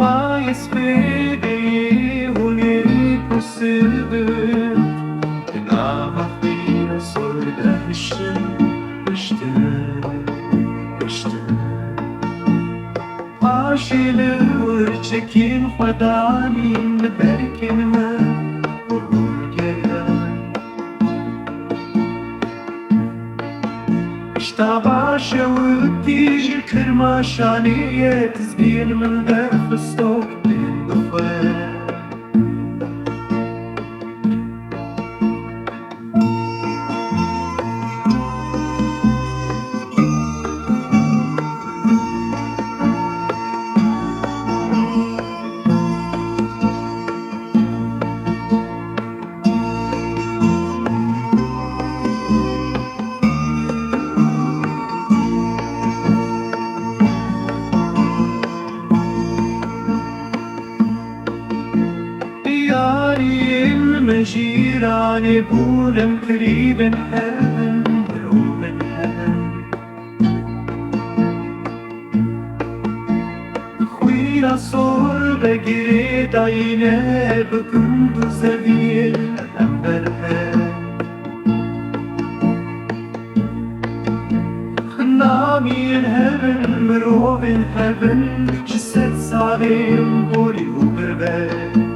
Bayê spêdê hûnik û sivik di nava xwe soyde hiştin, hiştin. Paşê li wir çekên xwe danîn li berîkên me geriyan. Pişta şewitî ji Kirmaşanê Tizbiyên min derxistok bixwe. Diyariyên Îranê bûnin kirîvên hevin, mirovên hevin. Xwîna sor be girê dayîne bi gund û zevîr ember he. Namiyên hevin, mirovên hevin, ji sed salên borî û birin.